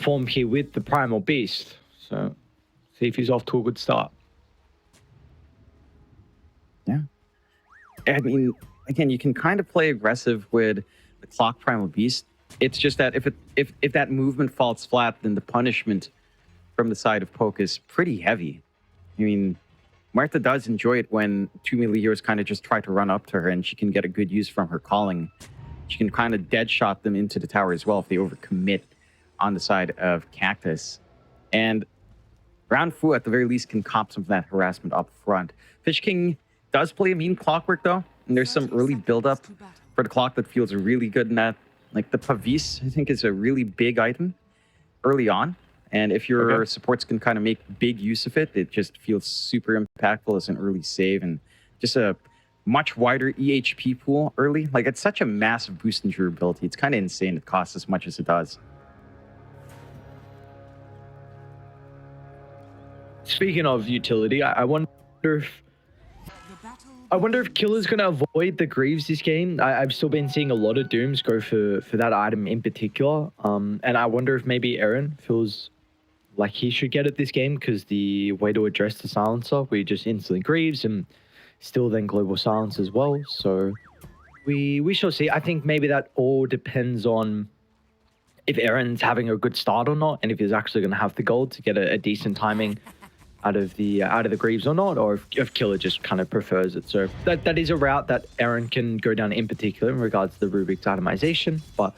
perform here with the Primal Beast. So see if he's off to a good start. Yeah. I mean, again, you can kind of play aggressive with the Clock Primal Beast. It's just that if that movement falls flat, then the punishment from the side of Poke is pretty heavy. I mean, Martha does enjoy it when two melee heroes kind of just try to run up to her, and she can get a good use from her calling. She can kind of dead shot them into the tower as well if they overcommit on the side of Cactus. And Round Fu, at the very least, can cop some of that harassment up front. Fish King does play a mean clockwork, though, and there's some early build-up for the clock that feels really good in that. Like, the Pavis, I think, is a really big item early on. And if your supports can kind of make big use of it, it just feels super impactful as an early save and just a much wider EHP pool early. Like, it's such a massive boost in durability. It's kind of insane it costs as much as it does. Speaking of utility, I wonder if Killer's going to avoid the Greaves this game. I've still been seeing a lot of Dooms go for that item in particular. And I wonder if maybe Aaron feels like he should get it this game, because the way to address the silencer, we just instantly Greaves and still then global silence as well. So we shall see. I think maybe that all depends on if Aaron's having a good start or not, and if he's actually going to have the gold to get a decent timing out of the Greaves or not, or if Killer just kind of prefers it. So that is a route that Aaron can go down in particular in regards to the Rubik's itemization. But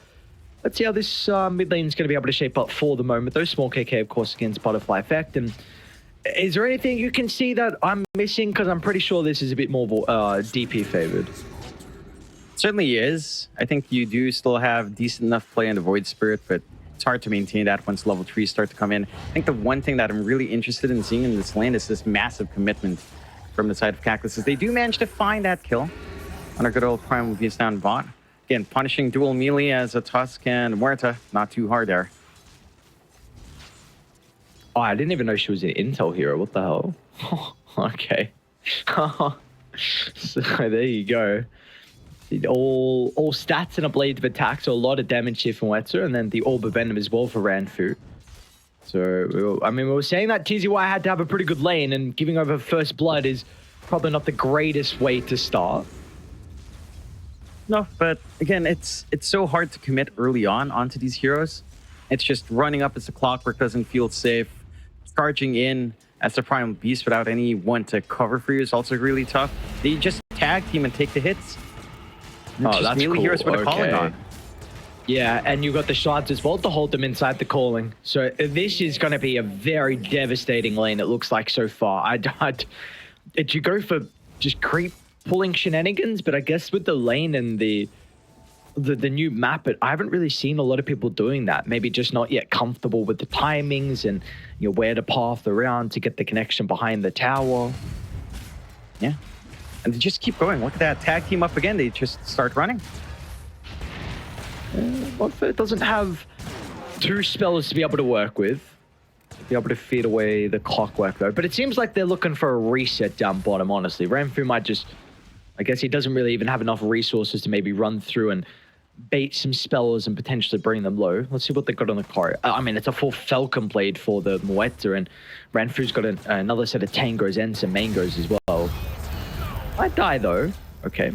let's see how this mid lane is going to be able to shape up for the moment. Those small KK, of course, against Butterfly Effect. And is there anything you can see that I'm missing? Because I'm pretty sure this is a bit more DP favored. Certainly is. I think you do still have decent enough play in the Void Spirit, but it's hard to maintain that once level 3s start to come in. I think the one thing that I'm really interested in seeing in this lane is this massive commitment from the side of Cactus. They do manage to find that kill on our good old Primal Beast down bot. Again, punishing dual melee as a Tusk and Muerta. Not too hard there. Oh, I didn't even know she was an intel hero. What the hell? Okay. So there you go. All stats and a blade of attack, so a lot of damage here from Wetzer, and then the Orb of Venom as well for Ranfu. So, I mean, we were saying that TZY had to have a pretty good lane, and giving over first blood is probably not the greatest way to start. No, but again, it's so hard to commit early on onto these heroes. It's just running up as a clockwork doesn't feel safe. Charging in as a Primal Beast without anyone to cover for you is also really tough. They just tag team and take the hits. Oh, that's cool. Heroes with a calling on. Yeah, and you've got the shards as well to hold them inside the calling. So this is going to be a very devastating lane, it looks like so far. Did you go for just creep pulling shenanigans? But I guess with the lane and the new map, I haven't really seen a lot of people doing that. Maybe just not yet comfortable with the timings and where to path around to get the connection behind the tower. Yeah. And they just keep going. Look at that tag team up again. They just start running. Montfort doesn't have two spells to be able to work with. To be able to feed away the clockwork, though. But it seems like they're looking for a reset down bottom, honestly. Ranfu might just... I guess he doesn't really even have enough resources to maybe run through and bait some spells and potentially bring them low. Let's see what they got on the card. I mean, it's a full Falcon Blade for the Muerta, and Ranfu's got another set of Tangos and some Mangos as well. Might die though. Okay.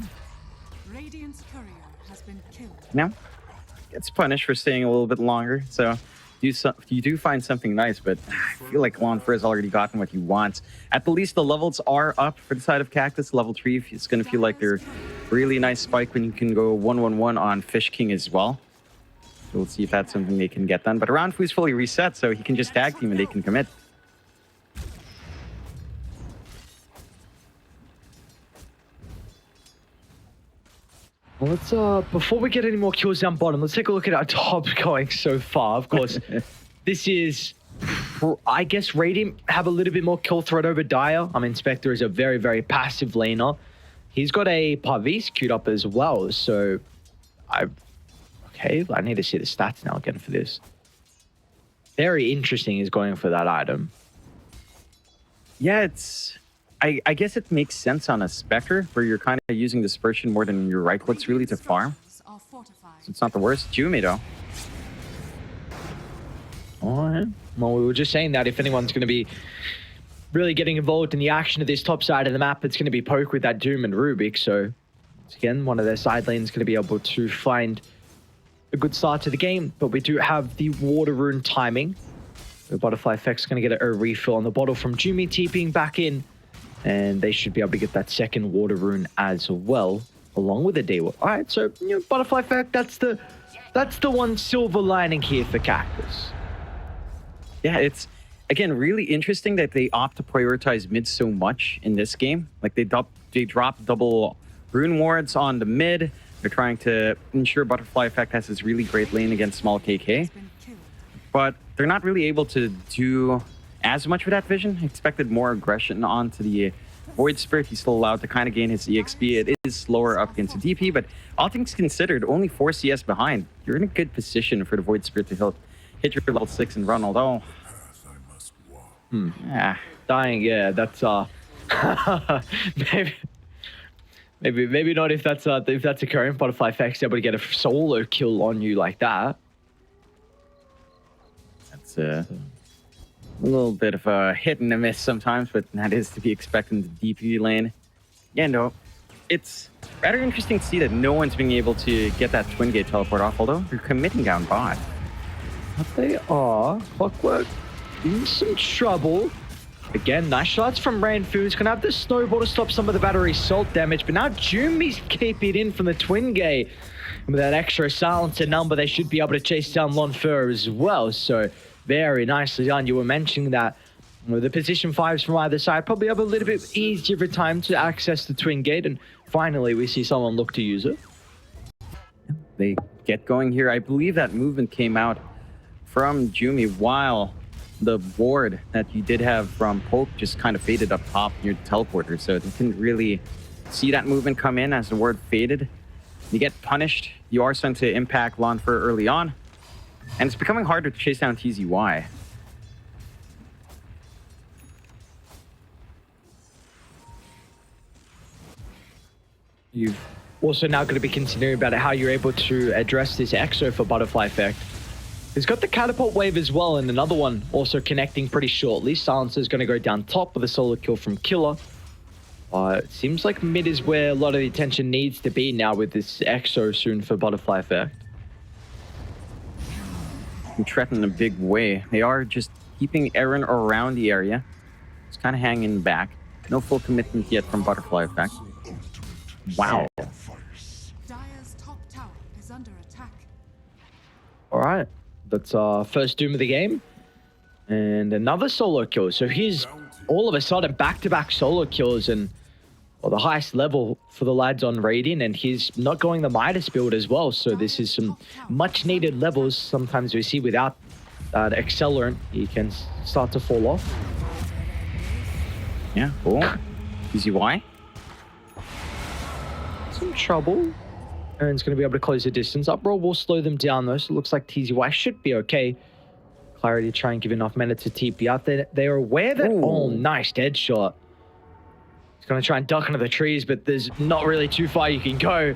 Radiant's courier has been killed. No, gets punished for staying a little bit longer. So you do find something nice, but I feel like Lonfer has already gotten what he wants. At the least, the levels are up for the side of Cactus. Level 3, it's going to feel like they're really nice spike when you can go 1-1-1 on Fish King as well. So we'll see if that's something they can get done. But Round Fu's fully reset, so he can just tag team and they can commit. Well, let's before we get any more kills down bottom, let's take a look at our top going so far. Of course, this is, I guess, Radiant have a little bit more kill threat over Dire. I mean, Spectre is a very, very passive laner. He's got a Parvis queued up as well, so I need to see the stats now again for this. Very interesting is going for that item. Yeah, it's... I guess it makes sense on a Spectre, where you're kind of using dispersion more than your right clicks really to farm. So it's not the worst. Jumi, though. All right. Well, we were just saying that if anyone's going to be really getting involved in the action of this top side of the map, it's going to be Poke with that Doom and Rubik. So, once again, one of their side lanes going to be able to find a good start to the game. But we do have the Water Rune timing. The Butterfly Effect's going to get a refill on the bottle from Jumi TPing back in. And they should be able to get that second Water Rune as well, along with the D. All right, so, Butterfly Effect, that's the one silver lining here for Cactus. Yeah, it's, again, really interesting that they opt to prioritize mid so much in this game. Like, they drop double rune wards on the mid. They're trying to ensure Butterfly Effect has this really great lane against small KK. But they're not really able to do as much with that vision. Expected more aggression onto the Void Spirit. He's still allowed to kind of gain his EXP. It is slower up against the DP, but all things considered, only 4 CS behind. You're in a good position for the Void Spirit to hit your level 6 and run, although... Yeah. Dying, yeah, that's maybe not if that's occurring. Butterfly Effect's able to get a solo kill on you like that. That's a little bit of a hit and a miss sometimes, but that is to be expected in the DP lane. Yeah, no, it's rather interesting to see that no one's being able to get that Twin Gate teleport off, although they're committing down bot. But they are. Clockwork in some trouble. Again, nice shots from Ranfu. He's going to have the snowball to stop some of the battery salt damage, but now Jumi's keeping it in from the Twin Gate. And with that extra silencer number, they should be able to chase down Lonfer as well. So very nicely done. You were mentioning that the position 5s from either side probably have a little bit easier of a time to access the Twin Gate, and finally we see someone look to use it. They get going here. I believe that movement came out from Jumi while the ward that you did have from Poke just kind of faded up top near the teleporter, so they couldn't really see that movement come in as the ward faded. You get punished. You are sent to impact Lonfer early on, and it's becoming harder to chase down TZY. You've also now going to be considering about how you're able to address this EXO for Butterfly Effect. He's got the catapult wave as well, and another one also connecting pretty shortly. Silencer's going to go down top with a solo kill from Killer. It seems like mid is where a lot of the attention needs to be now with this EXO soon for Butterfly Effect. And threaten in a big way. They are just keeping Aaron around the area. It's kind of hanging back. No full commitment yet from Butterfly Effect. Wow. Dire's top tower is under attack. All right. That's our first Doom of the game. And another solo kill. So he's all of a sudden back-to-back solo kills, and the highest level for the lads on Radiant, and he's not going the Midas build as well. So this is some much-needed levels. Sometimes we see without that accelerant, he can start to fall off. Yeah, cool. TZY. Some trouble. Aaron's going to be able to close the distance. Uproar will slow them down though, so it looks like TZY should be okay. Clarity try and give enough mana to TP out. They're aware that... Ooh. Oh, nice dead shot. He's going to try and duck under the trees, but there's not really too far you can go.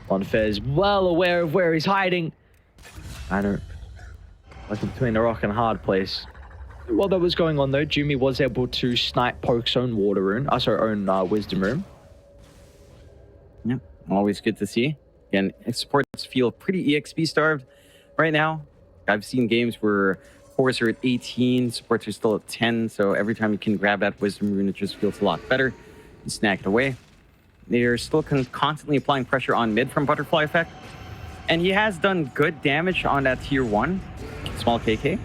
Lonfer's well aware of where he's hiding. I don't... like between a rock and a hard place. While that was going on though, Jumi was able to snipe Poke's own Water Rune. Own Wisdom Rune. Yep, always good to see. Again, supports feel pretty EXP starved right now. I've seen games where cores are at 18, supports are still at 10, so every time you can grab that Wisdom Rune, it just feels a lot better. You snag it away. They're still constantly applying pressure on mid from Butterfly Effect, and he has done good damage on that tier 1, small KK.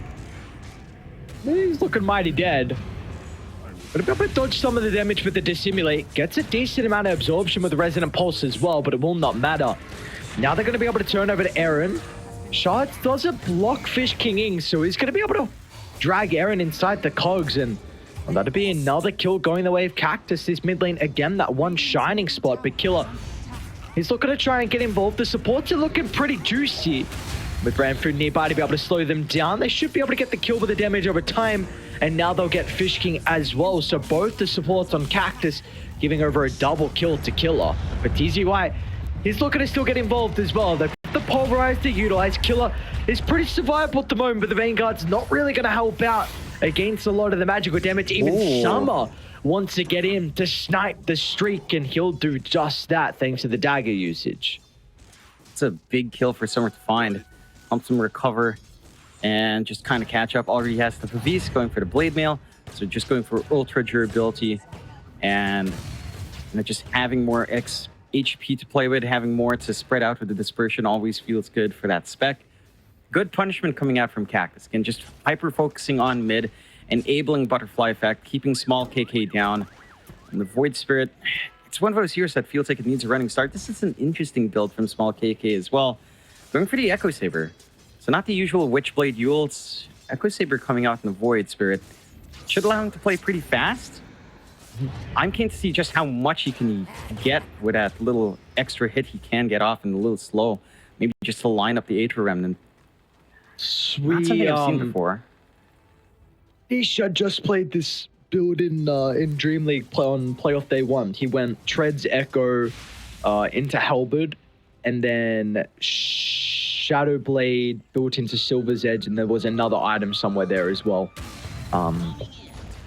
He's looking mighty dead. But he'll be able to dodge some of the damage with the Dissimulate. Gets a decent amount of absorption with the Resonant Pulse as well, but it will not matter. Now they're going to be able to turn over to Aaron. Shards doesn't block Fish King, so he's going to be able to drag Aaron inside the cogs, and that'll be another kill going the way of Cactus. This mid lane, again, that one shining spot, but Killer, he's looking to try and get involved. The supports are looking pretty juicy. With Ranfu nearby to be able to slow them down, they should be able to get the kill with the damage over time, and now they'll get Fish King as well. So both the supports on Cactus giving over a double kill to Killer. But TZY, he's looking to still get involved as well. They the pulverize to utilize. Killer is pretty survivable at the moment, but the Vanguard's not really going to help out against a lot of the magical damage. Even Summer wants to get in to snipe the streak, and he'll do just that thanks to the dagger usage. It's a big kill for Summer to find. Helps him recover and just kind of catch up. Already has the Pavis going for the Blade Mail, so just going for ultra durability and just having more HP to play with, having more to spread out with the dispersion always feels good for that spec. Good punishment coming out from Cactus. Again, just hyper-focusing on mid, enabling Butterfly Effect, keeping small KK down. And the Void Spirit, it's one of those heroes that feels like it needs a running start. This is an interesting build from small KK as well. Going for the Echo Saber. So not the usual Witchblade Yule, it's Echo Saber coming out in the Void Spirit. Should allow him to play pretty fast. I'm keen to see just how much he can get with that little extra hit he can get off and a little slow. Maybe just to line up the Aether Remnant. Sweet. Not something I've seen before. Isha just played this build in Dream League on playoff day 1. He went Treads Echo into Halberd, and then Shadow Blade built into Silver's Edge, and there was another item somewhere there as well.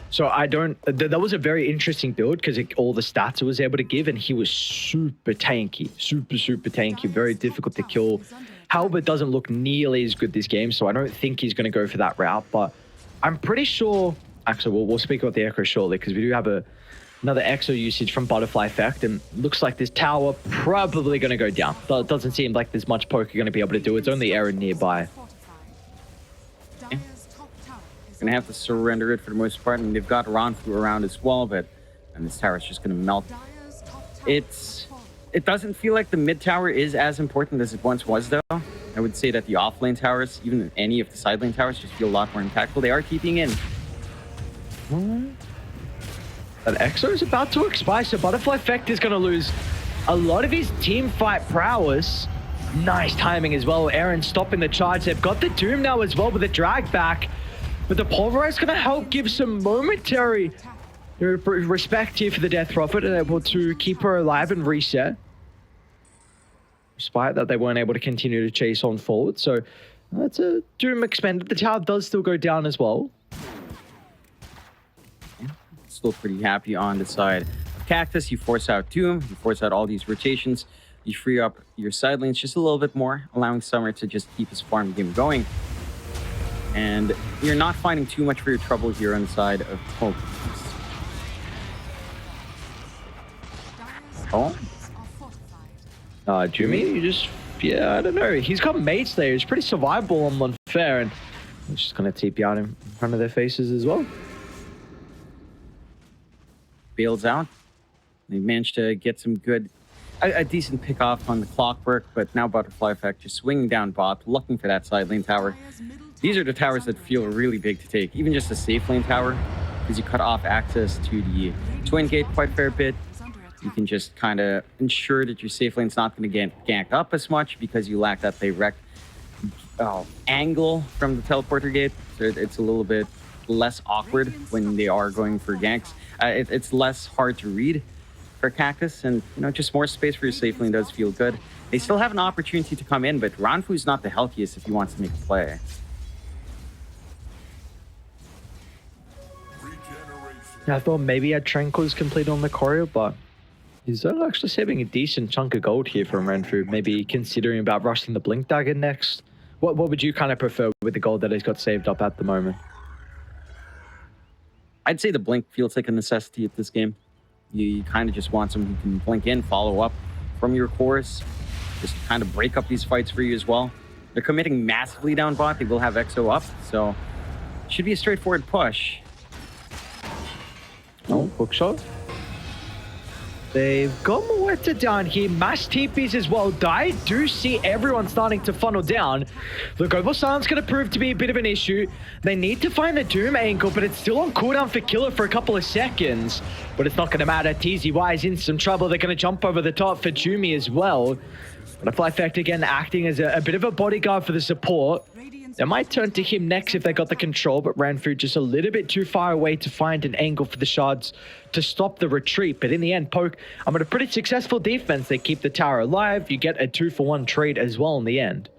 So I don't... That was a very interesting build because all the stats it was able to give, and he was super tanky. Super tanky. Very difficult to kill. Halberd doesn't look nearly as good this game, so I don't think he's going to go for that route. But I'm pretty sure... Actually, we'll speak about the Echo shortly because we do have another Exo usage from Butterfly Effect, and looks like this tower probably going to go down. It doesn't seem like there's much poke you're going to be able to do. It's only Aaron nearby. Gonna have to surrender it for the most part, and they've got Ronfu around as well, and this tower is just gonna melt. It doesn't feel like the mid tower is as important as it once was, though. I would say that the off-lane towers, even any of the side lane towers, just feel a lot more impactful. They are keeping in. That Exo is about to expire, so Butterfly Effect is gonna lose a lot of his team fight prowess. Nice timing as well. Aaron stopping the charge. They've got the Doom now as well with the drag back. But the Pulverize is going to help give some momentary respect here for the Death Prophet, and able to keep her alive and reset. Despite that, they weren't able to continue to chase on forward. So that's a Doom expended. The tower does still go down as well. Still pretty happy on the side of Cactus. You force out Doom, you force out all these rotations, you free up your side lanes just a little bit more, allowing Summer to just keep his farm game going. And you're not finding too much for your trouble here on the side of Hope. Jimmy, you just... Yeah, I don't know. He's got Mage Slayer. He's pretty survivable on Monfair, and he's just going to TP out in front of their faces as well. Bails out. They managed to get some good... A decent pick off on the Clockwork, but now Butterfly Effect just swinging down bot, looking for that side lane tower. These are the towers that feel really big to take, even just a safe lane tower, because you cut off access to the Twin Gate quite a fair bit. You can just kind of ensure that your safe lane's not going to get ganked up as much because you lack that direct angle from the Teleporter Gate. So it's a little bit less awkward when they are going for ganks. It's less hard to read for Cactus, and just more space for your safe lane does feel good. They still have an opportunity to come in, but Ronfu's not the healthiest if he wants to make a play. Yeah, I thought maybe he had Tranquil's complete on the courier, but he's actually saving a decent chunk of gold here from Renfu. Maybe considering about rushing the Blink Dagger next. What would you kind of prefer with the gold that he's got saved up at the moment? I'd say the Blink feels like a necessity at this game. You kind of just want someone who can blink in, follow up from your cores, just kind of break up these fights for you as well. They're committing massively down bot. They will have Exo up, so it should be a straightforward push. Oh, hookshot. They've got Moeta down here. Mass TPs as well. I do see everyone starting to funnel down. The Global Silence going to prove to be a bit of an issue. They need to find the Doom angle, but it's still on cooldown for Killer for a couple of seconds. But it's not going to matter. TZY is in some trouble. They're going to jump over the top for Jumi as well. Butterfly Effect again acting as a bit of a bodyguard for the support. They might turn to him next if they got the control, but Ranfu just a little bit too far away to find an angle for the shards to stop the retreat. But in the end, Poke, I'm at a pretty successful defense. They keep the tower alive. You get a 2-for-1 trade as well in the end.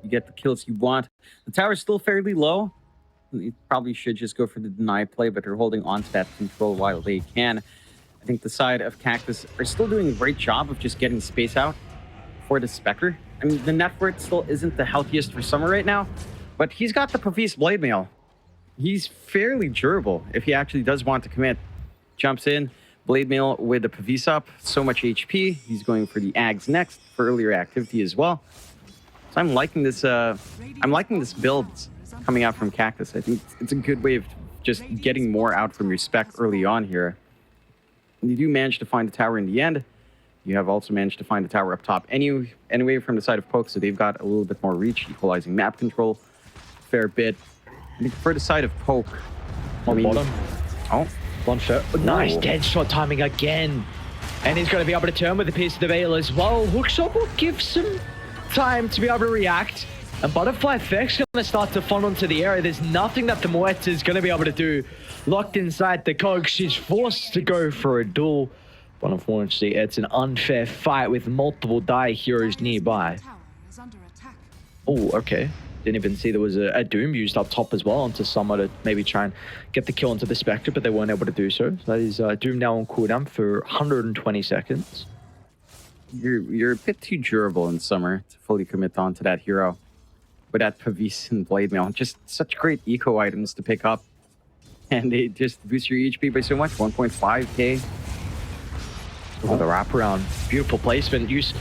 You get the kills you want. The tower's still fairly low. You probably should just go for the deny play, but they're holding on to that control while they can. I think the side of Cactus are still doing a great job of just getting space out for the Spectre. I mean, the network still isn't the healthiest for Summer right now, but he's got the Pavis Blade Mail. He's fairly durable if he actually does want to commit. Jumps in, Blade Mail with the Pavis up, so much HP. He's going for the Ags next for earlier activity as well. So I'm liking this. I'm liking this build coming out from Cactus. I think it's a good way of just getting more out from your spec early on here. And you do manage to find the tower in the end. You have also managed to find the tower up top anyway from the side of Poke, so they've got a little bit more reach, equalizing map control fair bit. I think for the side of Poke, Bottom. Oh, one shot. Nice dead shot timing again. And he's going to be able to turn with a piece of the veil as well. Hookshot will give some time to be able to react. And Butterfly Effect's going to start to funnel into the area. There's nothing that the Moetz is going to be able to do. Locked inside the cog, she's forced to go for a duel. But unfortunately, it's an unfair fight with multiple die heroes nearby. Oh, okay. Didn't even see there was a Doom used up top as well onto Summer to maybe try and get the kill onto the Spectre, but they weren't able to do so. So that is Doom now on cooldown for 120 seconds. You're a bit too durable in Summer to fully commit onto that hero. With that Pavis and Blade Mail, just such great eco items to pick up. And they just boost your HP by so much, 1.5k. Oh, the wraparound. Beautiful placement. Use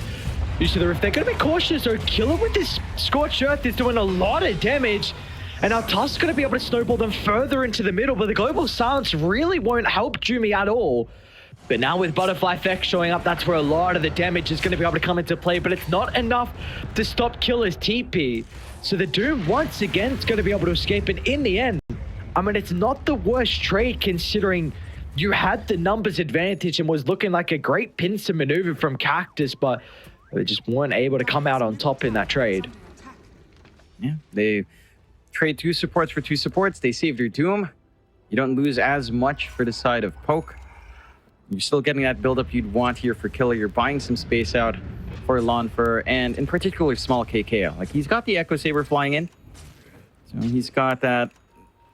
to the roof. They're going to be cautious, though. Killer with this Scorched Earth is doing a lot of damage. And now Tusk's going to be able to snowball them further into the middle, but the Global Silence really won't help Jumi at all. But now with Butterfly Effect showing up, that's where a lot of the damage is going to be able to come into play, but it's not enough to stop Killer's TP. So the Doom, once again, is going to be able to escape, and in the end, I mean, it's not the worst trade considering you had the numbers advantage and was looking like a great pincer maneuver from Cactus, but they just weren't able to come out on top in that trade. Yeah, they trade 2 supports for 2 supports. They save their Doom. You don't lose as much for the side of Poke. You're still getting that buildup you'd want here for Killer. You're buying some space out for Lonfer, and in particular, small KK. Like, he's got the Echo Saber flying in. So he's got that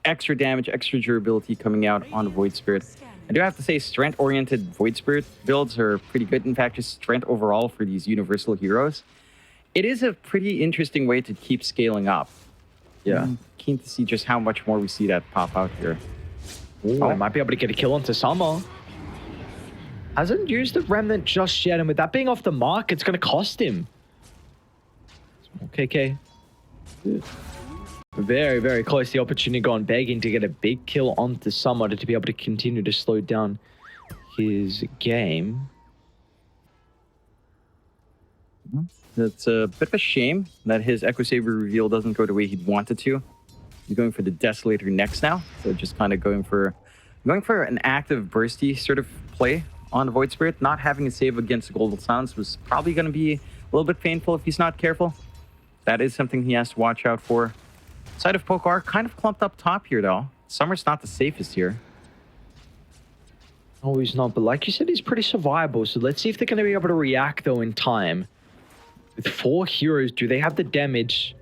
extra damage, extra durability coming out on Void Spirit. I do have to say, strength-oriented Void Spirit builds are pretty good. In fact, just strength overall for these universal heroes. It is a pretty interesting way to keep scaling up. Yeah. I'm keen to see just how much more we see that pop out here. Ooh, I might be able to get a kill onto Summer. Hasn't used the Remnant just yet, and with that being off the mark, it's going to cost him. KK. Very, very close. The opportunity gone begging to get a big kill onto Summer to be able to continue to slow down his game. It's a bit of a shame that his Echo Saber reveal doesn't go the way he'd wanted to. He's going for the Desolator next now, so just kind of going for an active bursty sort of play on the Void Spirit. Not having a save against the Global Silence was probably going to be a little bit painful if he's not careful. That is something he has to watch out for. Side of Poke are kind of clumped up top here, though. Summer's not the safest here. Oh, he's not, but like you said, he's pretty survivable. So let's see if they're going to be able to react, though, in time. With 4 heroes, do they have the damage?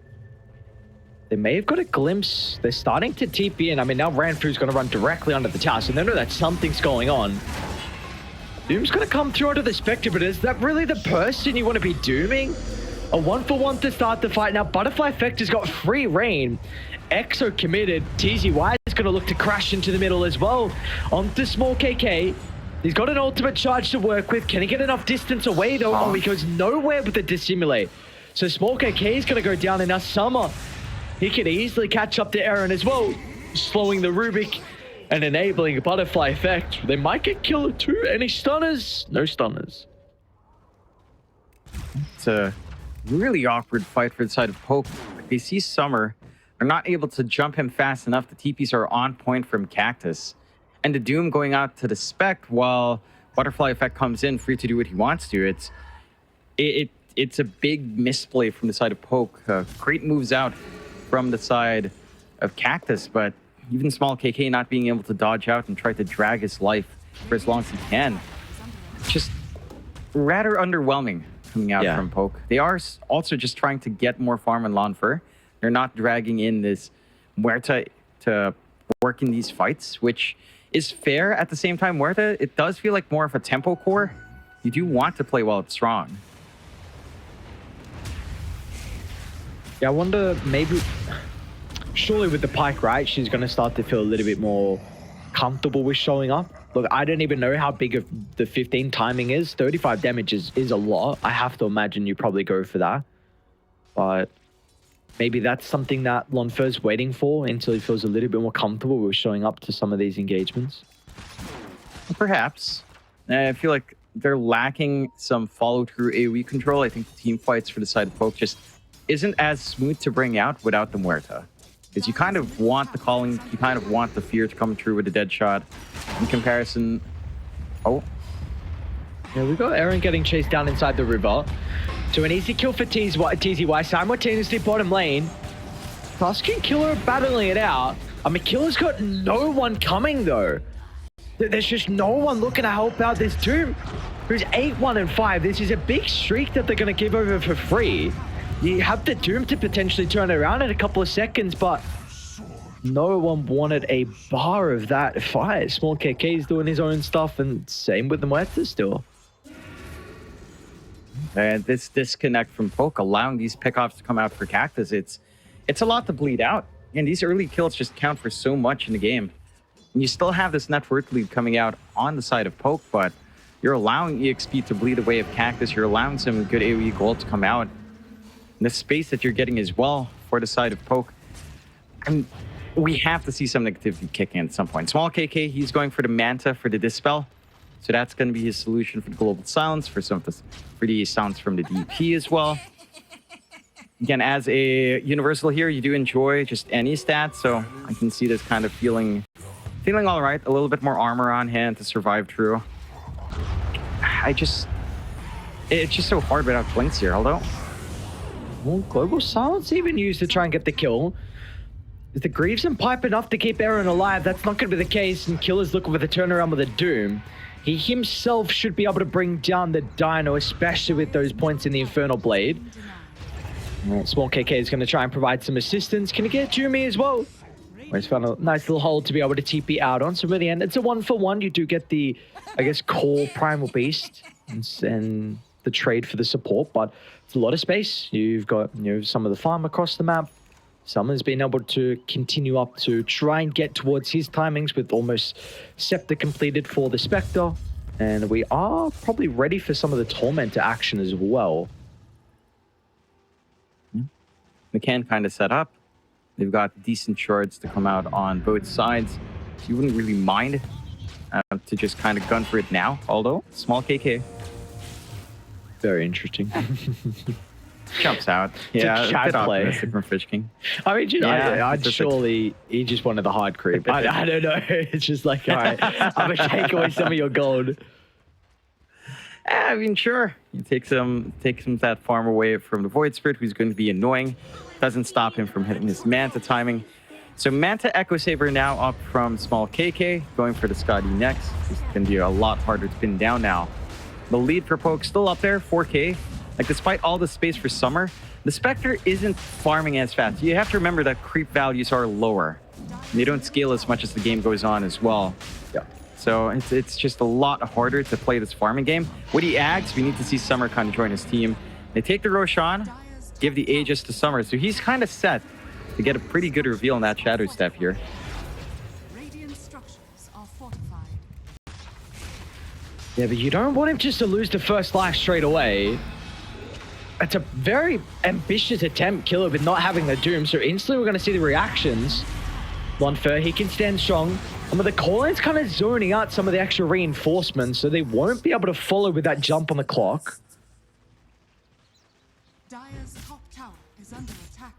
They may have got a glimpse. They're starting to TP in. I mean, now Ranfu's going to run directly under the tower, so they know that something's going on. Doom's going to come through onto the Spectre, but is that really the person you want to be dooming? A 1-for-1 to start the fight. Now, Butterfly Effect has got free reign. Exo committed. TZY is going to look to crash into the middle as well. Onto Small KK. He's got an ultimate charge to work with. Can he get enough distance away, though? Oh, he goes nowhere with the Dissimulate. So Small KK is going to go down, and now Summer, he can easily catch up to Aaron as well, slowing the Rubik and enabling a Butterfly Effect. They might get Killer too. Any stunners? No stunners. It's a really awkward fight for the side of Poke. They see Summer. They're not able to jump him fast enough. The TPs are on point from Cactus. And the Doom going out to the Spec while Butterfly Effect comes in free to do what he wants to. it's a big misplay from the side of Poke. Great moves out from the side of Cactus, but even small KK not being able to dodge out and try to drag his life for as long as he can. Just rather underwhelming coming out from Poke. They are also just trying to get more farm and lawn fur. They're not dragging in this Muerta to work in these fights, which is fair. At the same time, Muerta, it does feel like more of a tempo core. You do want to play while it's strong. Yeah, I wonder, maybe... Surely with the Pike, right, she's going to start to feel a little bit more comfortable with showing up. Look, I don't even know how big of the 15 timing is. 35 damage is a lot. I have to imagine you probably go for that. But maybe that's something that Lonfer's waiting for until he feels a little bit more comfortable with showing up to some of these engagements. Perhaps. I feel like they're lacking some follow-through AoE control. I think the team fights for the side of Poke just isn't as smooth to bring out without the Muerta. Because you kind of want the calling, you kind of want the fear to come through with the dead shot. In comparison... Oh. Yeah, we got Aaron getting chased down inside the river. So an easy kill for TZY, simultaneously bottom lane. Tusk and Killer battling it out. I mean, Killer's got no one coming though. There's just no one looking to help out this Doom, who's 8-1-5. This is a big streak that they're going to give over for free. You have the Doom to potentially turn it around in a couple of seconds, but no one wanted a bar of that fight. Small KK's doing his own stuff, and same with the Muerta still. And this disconnect from Poke, allowing these pickoffs to come out for Cactus, it's a lot to bleed out. And these early kills just count for so much in the game. And you still have this net worth lead coming out on the side of Poke, but you're allowing EXP to bleed away of Cactus. You're allowing some good AoE gold to come out. And the space that you're getting as well for the side of Poke. And we have to see some negativity kick in at some point. Small KK, he's going for the Manta for the Dispel. So that's going to be his solution for the Global Silence, for some of the, for the sounds from the DP as well. Again, as a Universal here, you do enjoy just any stats, so I can see this kind of feeling all right. A little bit more armor on hand to survive through. It's just so hard without blinks here, although. Well, Global Silence even used to try and get the kill. Is the Greaves and Pipe enough to keep Aaron alive? That's not going to be the case, and Killer's looking for the turnaround with a Doom. He himself should be able to bring down the Dino, especially with those points in the Infernal Blade. Right, Small KK is going to try and provide some assistance. Can he get Jumi as well? He's found a nice little hole to be able to TP out on. So in the end, it's a 1-for-1. You do get the, I guess, core Primal Beast and the trade for the support, but it's a lot of space. You've got, some of the farm across the map. Someone's been able to continue up to try and get towards his timings with almost Scepter completed for the Spectre. And we are probably ready for some of the Tormentor action as well. McCann kind of set up. They've got decent shards to come out on both sides. So you wouldn't really mind to just kind of gun for it now, although Small KK. Very interesting. Jumps out. Yeah, a bit optimistic from Fish King. I mean, I'd surely, he just wanted the hard creep. I don't know. It's just like, all right, I'm going to take away some of your gold. I mean, sure. You take some of that farm away from the Void Spirit, who's going to be annoying. Doesn't stop him from hitting his Manta timing. So Manta Echo Saber now up from Small KK, going for the Scotty next. This can be a lot harder to pin down now. The lead for Poke still up there, 4K. Like, despite all the space for Summer, the Spectre isn't farming as fast. You have to remember that creep values are lower. They don't scale as much as the game goes on as well. Yeah. So it's just a lot harder to play this farming game. Woody Ags, we need to see Summer kind of join his team. They take the Roshan, give the Aegis to Summer. So he's kind of set to get a pretty good reveal in that Shadow Step here. Radiant structures are fortified. Yeah, but you don't want him just to lose the first life straight away. It's a very ambitious attempt, Killer, with not having the Doom. So instantly we're going to see the reactions. Lonfer, he can stand strong. Some of the call-ins kind of zoning out some of the extra reinforcements, so they won't be able to follow with that jump on the clock. Dire's top tower is under attack.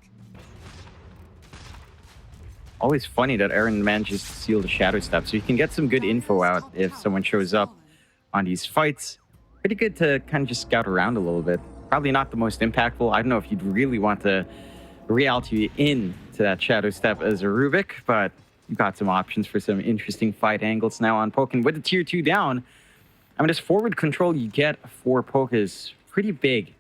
Always funny that Aaron manages to seal the Shadow Step, so you can get some good info out if someone shows up on these fights. Pretty good to kind of just scout around a little bit. Probably not the most impactful. I don't know if you'd really want to reality into that Shadow Step as a Rubik, but you've got some options for some interesting fight angles now on Poke. And with the tier 2 down, I mean, this forward control you get for Poke is pretty big.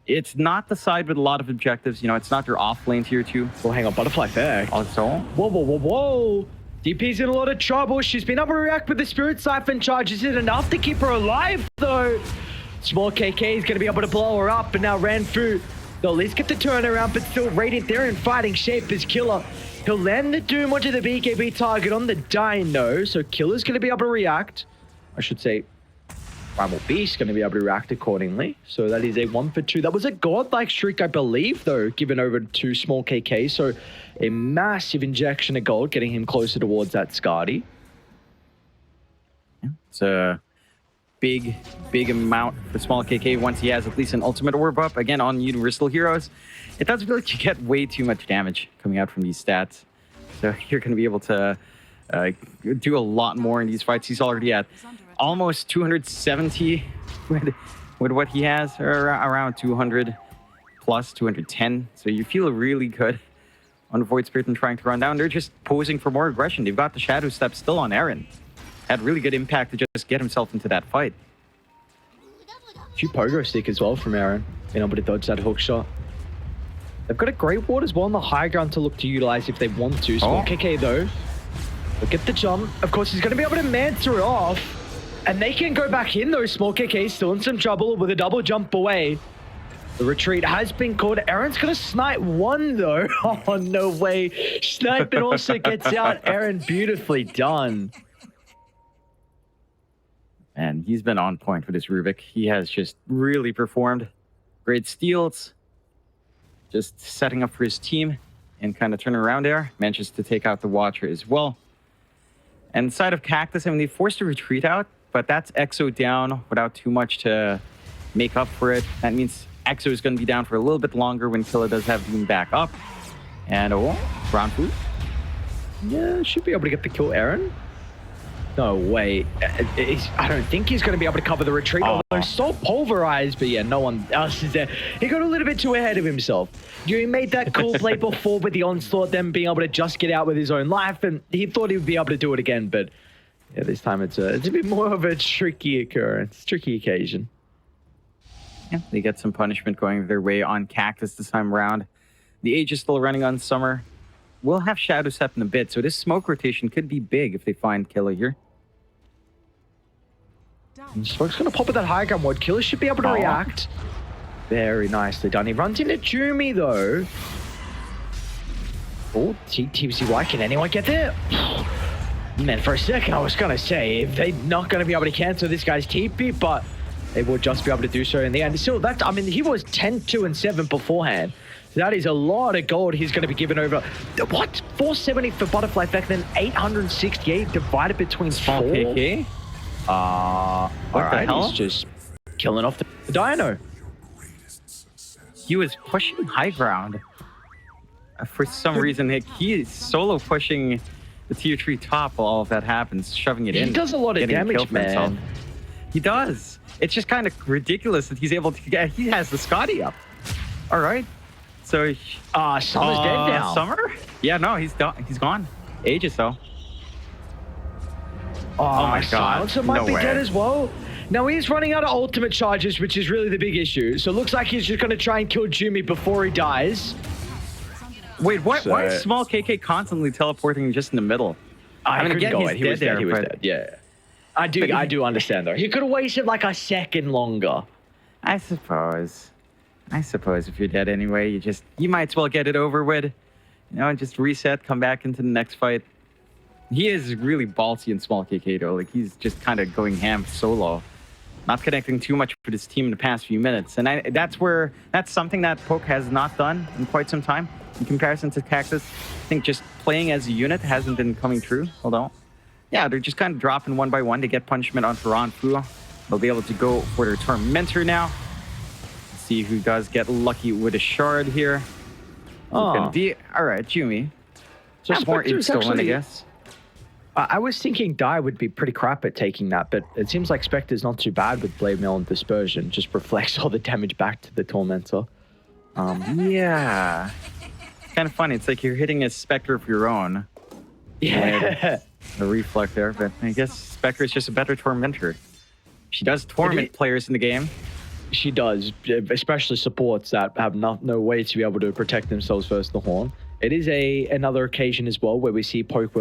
It's not the side with a lot of objectives. You know, it's not your off-lane tier 2. Oh, hang on. Butterfly effect. Also, Whoa. DP's in a lot of trouble. She's been able to react with the Spirit Siphon charge. Is it enough to keep her alive, though? Small KK is going to be able to blow her up, but now Ranfu, they'll at least get the turnaround, but still Radiant there in fighting shape as Killer. He'll land the Doom onto the BKB target on the Dino, so Killer's going to be able to react. I should say, Primal Beast going to be able to react accordingly. So that is a 1 for 2. That was a godlike streak, I believe, though, given over to Small KK. So a massive injection of gold, getting him closer towards that Skadi. yeah, it's a big amount for Small KK once he has at least an ultimate orb up. Again, on Universal Heroes, it does feel like you get way too much damage coming out from these stats. So you're going to be able to do a lot more in these fights. He's already at almost 270 with what he has, or around 200 plus 210. So you feel really good on Void Spirit and trying to run down. They're just posing for more aggression. They've got the Shadow Step still on Aaron. Had really good impact to just get himself into that fight. Few pogo stick as well from Aaron, being able to dodge that hook shot. They've got a Great Ward as well on the high ground to look to utilize if they want to. Small KK though, look at the jump. Of course, he's going to be able to Mancer it off. And they can go back in though. Small KK still in some trouble with a double jump away. The retreat has been called. Aaron's going to snipe one though. Oh, no way. Sniping also gets out. Aaron, beautifully done. And he's been on point with this Rubik. He has just really performed. Great steals. Just setting up for his team and kind of turning around there. Manages to take out the Watcher as well. And inside of Cactus, I mean, they forced a retreat out, but that's Exo down without too much to make up for it. That means Exo is going to be down for a little bit longer when Killer does have Doom back up. And ground food. Yeah, should be able to get the kill, Aaron. No way. I don't think he's going to be able to cover the retreat. Although so pulverized, but yeah, no one else is there. He got a little bit too ahead of himself. He made that cool play before with the onslaught, then being able to just get out with his own life, and he thought he would be able to do it again, but yeah, this time it's a bit more of a tricky occurrence, tricky occasion. Yeah, they get some punishment going their way on Cactus this time around. The Age is still running on Summer. We'll have Shadow Step in a bit, so this smoke rotation could be big if they find Killer here. And Smoke's going to pop with that high ground ward. Killer should be able to react. Very nicely done. He runs into Jumi, though. Oh, TPC, can anyone get there? Man, for a second, I was going to say, if they're not going to be able to cancel this guy's TP, but they will just be able to do so in the end. Still, that, I mean, he was 10, 2, and 7 beforehand. So that is a lot of gold he's going to be given over. What? 470 for Butterfly Effect, then 868 divided between Small 4? KK. What the hell? He's just killing off the Dino. He was pushing high ground. For some reason, he is solo pushing the tier 3 top while all of that happens, shoving it in. He does a lot of damage, man. He does. It's just kind of ridiculous that he's able to get... He has the Scotty up. All right. So... Summer's dead now. Summer? Yeah, no, he's done. He's gone. Ages, though. Oh my God. Silencer might No be way. dead as well. Now he's running out of ultimate charges, which is really the big issue. So it looks like he's just going to try and kill Jumi before he dies. Wait, what? Why is Small KK constantly teleporting just in the middle? I mean, again, he was dead. He was dead. Yeah. I do understand, though. He could have wasted like a second longer. I suppose if you're dead anyway, you might as well get it over with. You know, just reset, come back into the next fight. He is really ballsy in Small KK though. Like, he's just kind of going ham solo, not connecting too much with his team in the past few minutes. And that's something that Poke has not done in quite some time in comparison to Cactus. I think just playing as a unit hasn't been coming true. Hold on. Yeah, they're just kind of dropping one by one to get punishment on Ranfu. They'll be able to go for their Tormentor now. See who does get lucky with a shard here. All right, Jumi. So More stolen, I guess. I was thinking Die would be pretty crap at taking that, but it seems like Spectre's not too bad with Blade Mail and Dispersion. Just reflects all the damage back to the Tormentor. Yeah. Kind of funny. It's like you're hitting a Spectre of your own. Yeah. The reflect there, but I guess Spectre is just a better Tormentor. She does torment players in the game. She does, especially supports that have no way to be able to protect themselves versus the Horn. It is another occasion as well where we see Poke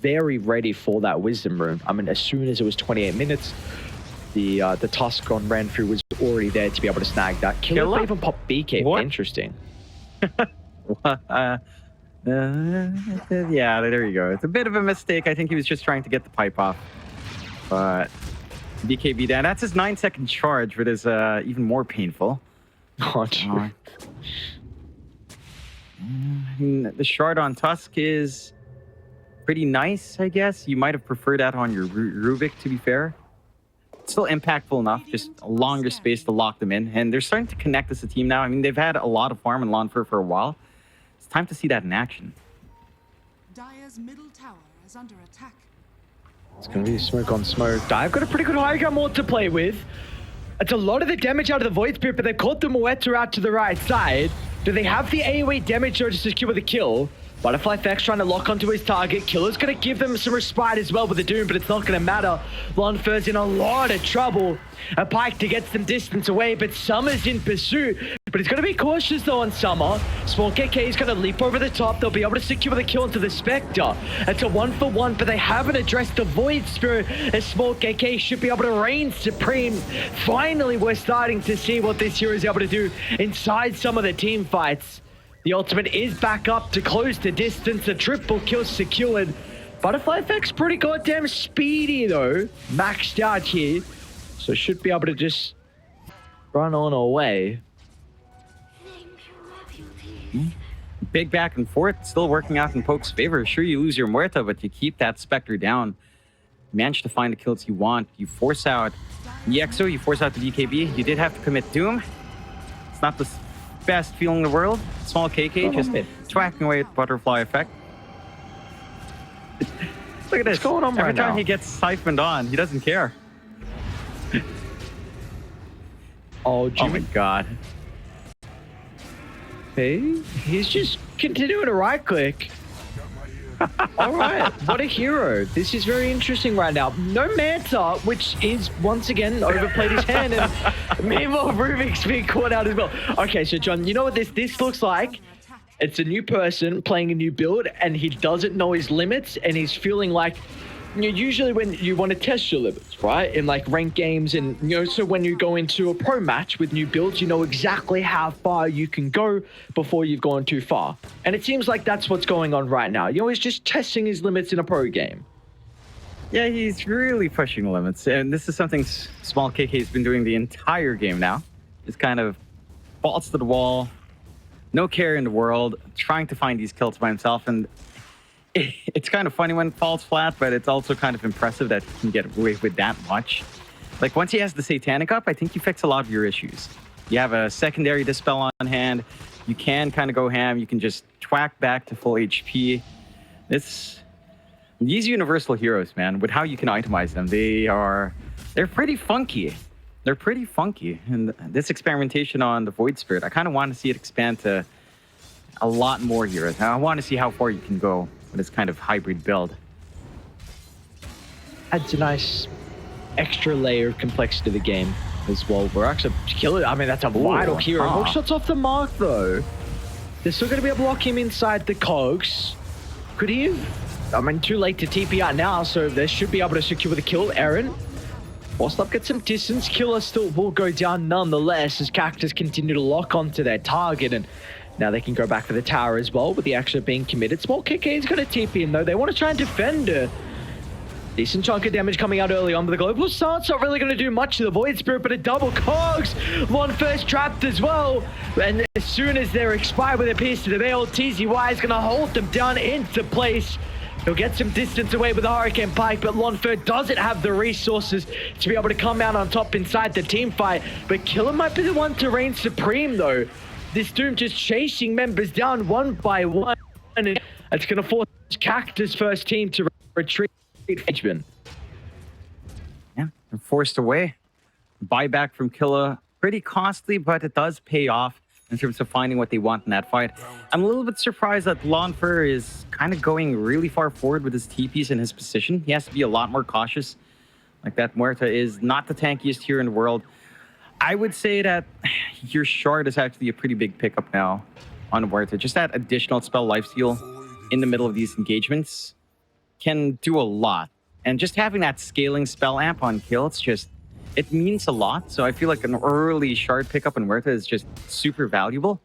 very ready for that Wisdom Rune. I mean, as soon as it was 28 minutes, the Tuskon ran through was already there to be able to snag that. Killer even pop BK. What? Interesting. Yeah, there you go. It's a bit of a mistake. I think he was just trying to get the pipe off. But BKB down. That's his 9-second charge, but is even more painful. Oh, true. The shard on Tusk is pretty nice, I guess. You might have preferred that on your Rubik, to be fair. It's still impactful enough, just a longer space to lock them in. And they're starting to connect as a team now. I mean, they've had a lot of farm and Lonfer for a while. It's time to see that in action. Dire's middle tower is under attack. It's going to be smoke on smoke. Dive got a pretty good high ground more to play with. It's a lot of the damage out of the Void Spirit, but they've caught the Moeta out to the right side. Do they have the AoE damage though to secure the kill? Butterfly Fex trying to lock onto his target. Killer's going to give them some respite as well with the Doom, but it's not going to matter. Lonfer's in a lot of trouble. A Pike to get some distance away, but Summer's in pursuit. But he's going to be cautious though on Summer. Small KK is going to leap over the top. They'll be able to secure the kill into the Spectre. It's a 1-for-1, but they haven't addressed the Void Spirit. As Small KK should be able to reign supreme. Finally, we're starting to see what this hero is able to do inside some of the team fights. The ultimate is back up to close the distance. A triple kill secured. Butterfly Effect's pretty goddamn speedy though. Maxed out here. So should be able to just run on away. Big back and forth. Still working out in Poke's favor. Sure, you lose your Muerta, but you keep that Spectre down. You manage to find the kills you want. You force out EXO. You force out the BKB. You did have to commit Doom. It's not the best feeling in the world. Small KK just tracking away at Butterfly Effect. Look at this. What's going on Every right time now? he gets siphoned on, he doesn't care. Oh my god. Hey, he's just continuing to right click. All right, what a hero. This is very interesting right now. No Manta, which is once again overplayed his hand, and meanwhile Rubik's being caught out as well. Okay, so John, you know what this looks like? It's a new person playing a new build, and he doesn't know his limits, and he's feeling like, you know, usually when you want to test your limits, right? In like ranked games, and you know, so when you go into a pro match with new builds, you know exactly how far you can go before you've gone too far. And it seems like that's what's going on right now. You know, he's just testing his limits in a pro game. Yeah, he's really pushing the limits. And this is something Small KK's been doing the entire game now. Just kind of balls to the wall, no care in the world, trying to find these kills by himself. And it's kind of funny when it falls flat, but it's also kind of impressive that he can get away with that much. Like, once he has the Satanic up, I think you fix a lot of your issues. You have a secondary Dispel on hand. You can kind of go ham. You can just twack back to full HP. These universal heroes, man, with how you can itemize them, they're pretty funky. They're pretty funky. And this experimentation on the Void Spirit, I kind of want to see it expand to a lot more heroes. Now, I want to see how far you can go with this kind of hybrid build. Adds a nice extra layer of complexity to the game as well. We're actually killing. I mean, that's a vital hero. Hook shots off the mark though. They're still going to be able to lock him inside the cogs. Could he have? I mean, too late to TP out now, so they should be able to secure the kill. Aaron, forced up, get some distance. Killer still will go down nonetheless as Cactus continue to lock onto their target, and now they can go back for the tower as well, with the action being committed. Small KK is going to TP in though. They want to try and defend her. Decent chunk of damage coming out early on, but the Global Assault's not really going to do much to the Void Spirit, but a double cogs. One first trapped as well. And as soon as they're expired with a piece to the veil, TZY is going to hold them down into place. He'll get some distance away with the Hurricane Pike, but Lonfer doesn't have the resources to be able to come out on top inside the team fight. But Killer might be the one to reign supreme though. This Doom just chasing members down one by one. And it's going to force Cactus first team to retreat. engagement. Yeah, they're forced away. Buyback from Killer, pretty costly, but it does pay off in terms of finding what they want in that fight. I'm a little bit surprised that Lonfer is kind of going really far forward with his TPs in his position. He has to be a lot more cautious. Like that Muerta is not the tankiest here in the world. I would say that your shard is actually a pretty big pickup now on Muerta. Just that additional spell lifesteal in the middle of these engagements can do a lot. And just having that scaling spell amp on kill, it means a lot. So I feel like an early shard pickup in Muerta is just super valuable.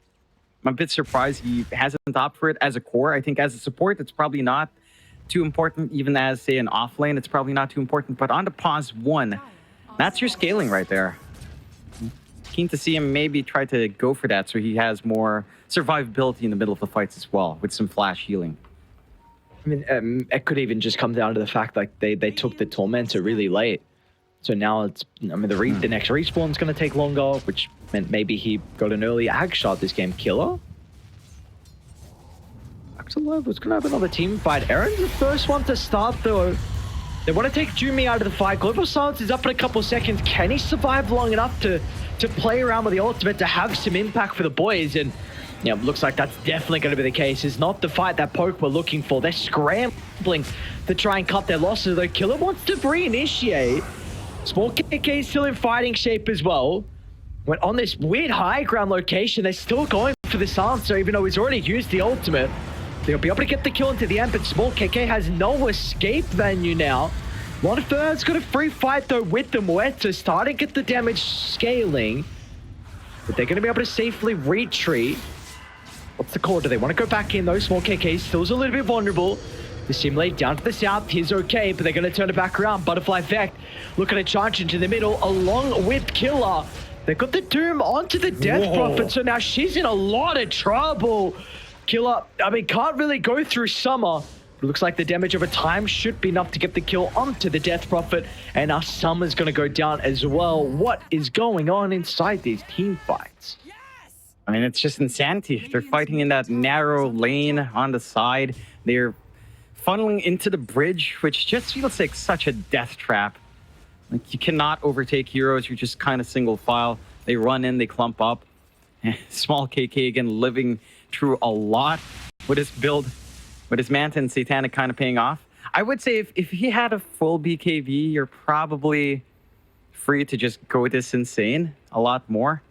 I'm a bit surprised he hasn't opted for it as a core. I think as a support, it's probably not too important. Even as, say, an off lane, it's probably not too important. But on the pause 1, that's your scaling right there. Keen to see him maybe try to go for that so he has more survivability in the middle of the fights as well, with some flash healing. I mean, it could even just come down to the fact like they took the Tormentor really late. So now it's, I mean, the next respawn's going to take longer, which meant maybe he got an early ag shot this game. Killer? Axelov was going to have another team fight. Aaron's the first one to start, though. They want to take Jumi out of the fight. Global Silence is up in a couple of seconds. Can he survive long enough to play around with the ultimate to have some impact for the boys? And yeah, looks like that's definitely going to be the case. It's not the fight that Poke were looking for. They're scrambling to try and cut their losses. The Killer wants to reinitiate. Small KK is still in fighting shape as well. When on this weird high ground location, they're still going for this answer, even though he's already used the ultimate. They'll be able to get the kill into the end, but Small KK has no escape venue now. Lonfer's got a free fight though with the Muerta, starting to get the damage scaling. But they're going to be able to safely retreat. What's the call? Do they want to go back in though? Small KK still's a little bit vulnerable. The Simulate down to the south, he's okay, but they're going to turn it back around. Butterfly Effect looking to charge into the middle along with Killer. They've got the Doom onto the Death Prophet, so now she's in a lot of trouble. Killer, I mean, can't really go through Summer. It looks like the damage over time should be enough to get the kill onto the Death Prophet, and our Summer's going to go down as well. What is going on inside these team fights? I mean, it's just insanity. They're fighting in that narrow lane on the side. They're funneling into the bridge, which just feels like such a death trap. Like, you cannot overtake heroes. You're just kind of single file. They run in, they clump up. Small KK again living through a lot with his build, with his Manta and Satanic kind of paying off. I would say if he had a full BKB, you're probably free to just go this insane a lot more.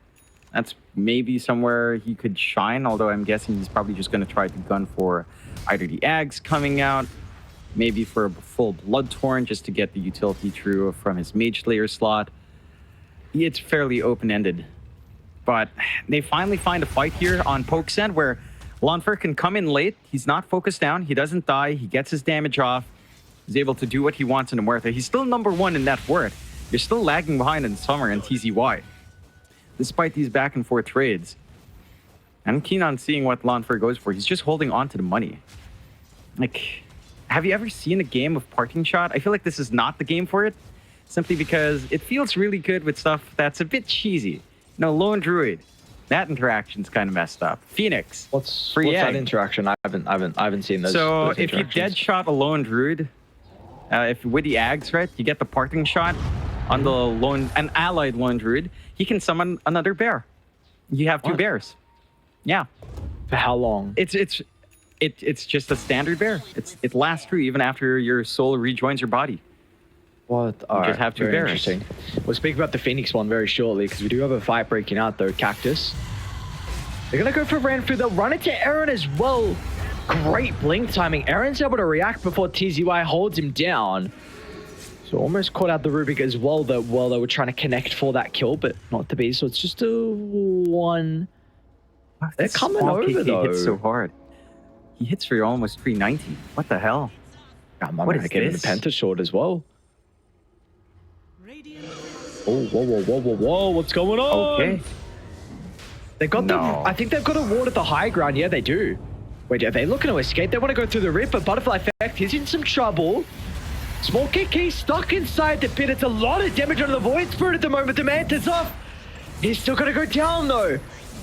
That's maybe somewhere he could shine, although I'm guessing he's probably just going to try to gun for either the Ags coming out, maybe for a full Bloodtorn just to get the utility true from his Mage Slayer slot. It's fairly open-ended. But they finally find a fight here on Poke's end where Lonfer can come in late. He's not focused down. He doesn't die. He gets his damage off. He's able to do what he wants in the Muerta. He's still number 1 in net worth. You're still lagging behind in Summer and TZY, despite these back and forth trades. I'm keen on seeing what Lonfer goes for. He's just holding on to the money. Like, have you ever seen a game of Parting Shot? I feel like this is not the game for it, simply because it feels really good with stuff that's a bit cheesy. You know, Lone Druid, that interaction's kind of messed up. Phoenix, what's that interaction? I haven't seen those. So those if you dead shot a Lone Druid, if with the Ags, right, you get the Parting Shot on an allied Lone Druid, he can summon another bear. You have 2 bears. Yeah. For how long? It's just a standard bear. It lasts through even after your soul rejoins your body. What? You just have 2 bears. Interesting. We'll speak about the Phoenix one very shortly because we do have a fight breaking out though. Cactus. They're gonna go for Ranfu. They'll run into Aaron as well. Great blink timing. Aaron's able to react before TZY holds him down. So almost caught out the Rubik as well. That while they were trying to connect for that kill, but not to be. So it's just a 1. They're coming over though. He hits so hard. He hits for almost 390. What the hell? What is this? The Panther Sword as well. Oh, whoa! What's going on? Okay. They got I think they've got a ward at the high ground. Yeah, they do. Wait, are they looking to escape? They want to go through the rip, but Butterfly Effect, he's in some trouble. Small KK stuck inside the pit. It's a lot of damage on the Void Spirit at the moment. The Manta's off. He's still going to go down though.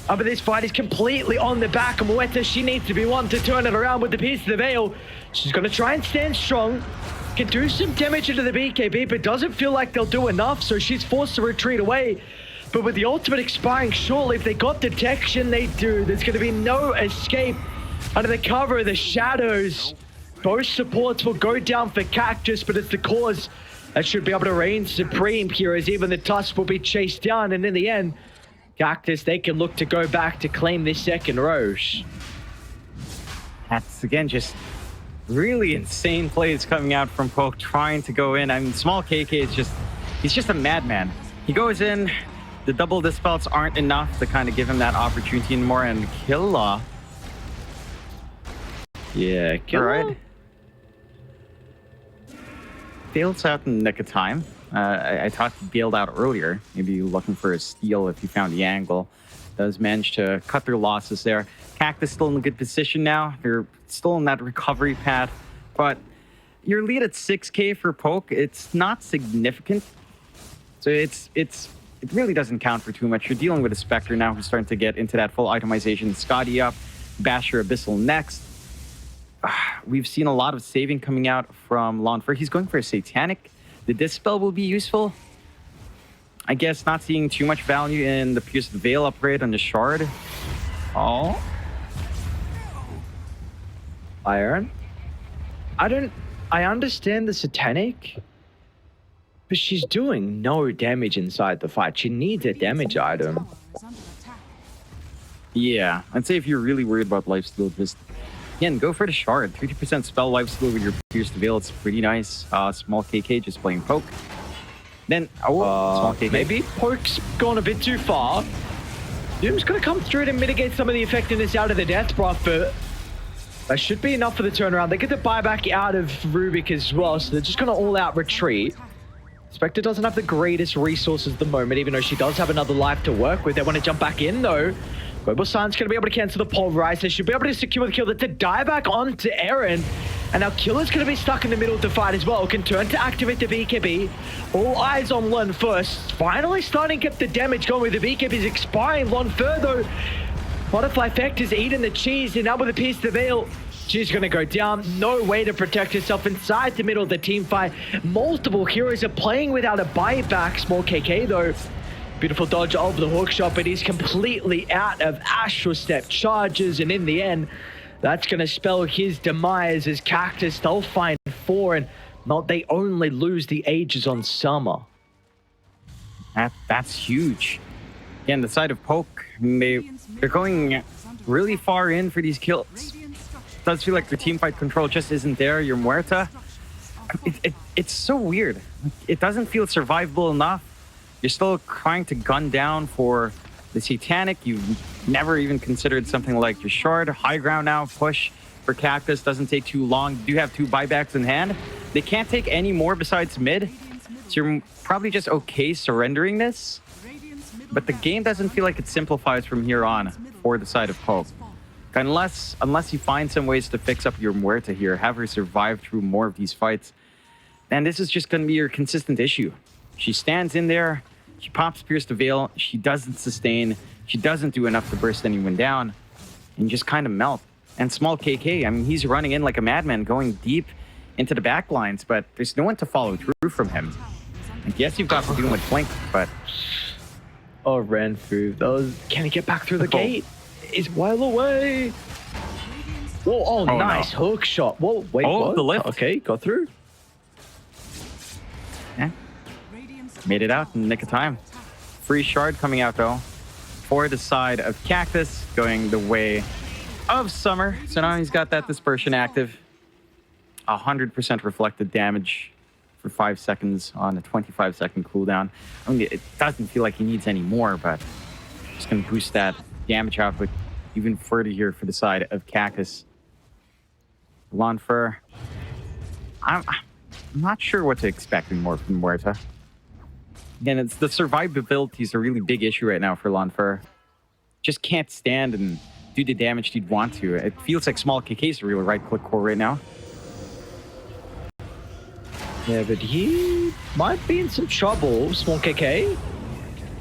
But this fight is completely on the back of Muerta. She needs to be one to turn it around with the piece of the veil. She's going to try and stand strong. can do some damage into the BKB, but doesn't feel like they'll do enough, so she's forced to retreat away. But with the ultimate expiring shortly, if they got detection, they do. There's going to be no escape under the cover of the shadows. Both supports will go down for Cactus, but it's the cause that should be able to reign supreme here, as even the Tusk will be chased down. And in the end, Cactus, they can look to go back to claim this second Roche. That's, again, just really insane plays coming out from Poke, trying to go in. I mean, small KK is just, he's just a madman. He goes in, the double dispels aren't enough to kind of give him that opportunity anymore, and Killer. Yeah, Killer. All right. Bails out in the nick of time. I thought he bailed out earlier. Maybe looking for a steal if he found the angle. Does manage to cut their losses there. Cactus still in a good position now. They're still in that recovery path. But your lead at 6K for Poke, it's not significant. So it really doesn't count for too much. You're dealing with a Spectre now who's starting to get into that full itemization. Scotty up, Basher Abyssal next. We've seen a lot of saving coming out from Lonfer. He's going for a Satanic. The Dispel will be useful. I guess not seeing too much value in the Pierced Veil upgrade on the Shard. Oh. Iron? I understand the Satanic, but she's doing no damage inside the fight. She needs a damage item. Yeah, I'd say if you're really worried about lifesteal, just again, go for the Shard. 30% spell lifesteal with your Pierced Veil. It's pretty nice. Small KK just playing Poke. Then, small KK. Maybe Poke's gone a bit too far. Doom's gonna come through to mitigate some of the effectiveness out of the Death Breath, but that should be enough for the turnaround. They get the buyback out of Rubik as well, so they're just gonna all-out retreat. Spectre doesn't have the greatest resources at the moment, even though she does have another life to work with. They want to jump back in, though. Global Silence going to be able to cancel the Pulverize. They should be able to secure the kill. That's a die back onto Aaron. And now Killer's going to be stuck in the middle of the fight as well. Can turn to activate the BKB. All eyes on Lon first. Finally starting to get the damage going with the BKBs expiring. Lon further. Butterfly Effect is eating the cheese. And now with a Pierce the Veil, she's going to go down. No way to protect herself inside the middle of the team fight. Multiple heroes are playing without a buyback. Small KK though. Beautiful dodge of the hookshot, but he's completely out of Astral Step charges. And in the end, that's going to spell his demise as Cactus, they'll find 4 and not they only lose the Ages on Summer. That's huge. Again, the side of Poke, they're going really far in for these kills. It does feel like the team fight control just isn't there. Your Muerta, it's so weird. It doesn't feel survivable enough. You're still trying to gun down for the Satanic. You've never even considered something like your Shard. High ground now, push for Cactus. Doesn't take too long. You do have 2 buybacks in hand. They can't take any more besides mid. So you're probably just okay surrendering this. But the game doesn't feel like it simplifies from here on for the side of Poke. Unless you find some ways to fix up your Muerta here, have her survive through more of these fights. And this is just going to be your consistent issue. She stands in there, she pops Pierce the Veil, she doesn't sustain, she doesn't do enough to burst anyone down, and just kind of melt. And small KK, I mean, he's running in like a madman, going deep into the back lines, but there's no one to follow through from him. And yes, you've got to deal with Blink, but... Oh, ran through those. Can he get back through the gate? He's well away. Whoa, oh nice no. Hook shot. Whoa, wait, what? The lift. Okay, got through. Yeah. Made it out in the nick of time. Free Shard coming out, though, for the side of Cactus, going the way of Summer. So now he's got that Dispersion active. 100% reflected damage for 5 seconds on a 25-second cooldown. I mean, it doesn't feel like he needs any more, but just going to boost that damage output even further here for the side of Cactus. Lonfer, I'm not sure what to expect anymore from Muerta. Again, it's the survivability is a really big issue right now for Lonfer. Just can't stand and do the damage you'd want to. It feels like small KK is a real right-click core right now. Yeah, but he might be in some trouble, small KK.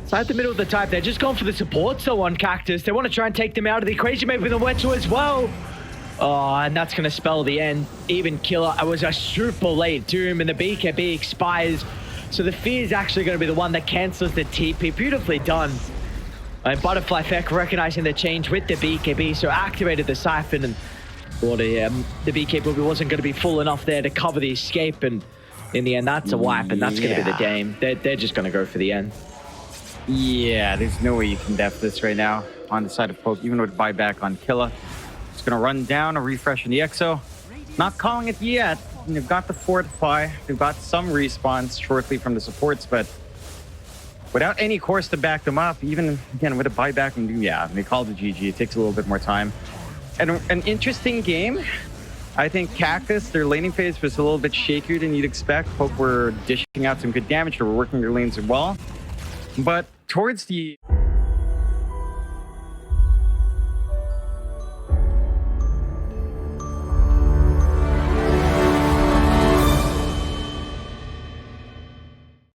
Inside the middle of the type, they're just going for the supports though on Cactus. They want to try and take them out of the equation, maybe with the Wetzel as well. Oh, and that's going to spell the end. Even Killer, I was a super late Doom, and the BKB expires. So the Fear is actually going to be the one that cancels the TP. Beautifully done. And Butterfly Feck recognizing the change with the BKB, so activated the Siphon, and thought the BKB wasn't going to be full enough there to cover the escape, and in the end, that's a wipe, and that's going to be the game. They're just going to go for the end. Yeah, there's no way you can def this right now on the side of Poke, even with buyback on Killa. It's going to run down, a refresh in the Exo. Not calling it yet. They've got the Fortify. They've got some respawns shortly from the supports, but without any course to back them up, even, again, with a buyback, and yeah, they called it GG. It takes a little bit more time. And an interesting game. I think Cactus, their laning phase was a little bit shakier than you'd expect. Poke were dishing out some good damage. They were working their lanes well. But towards the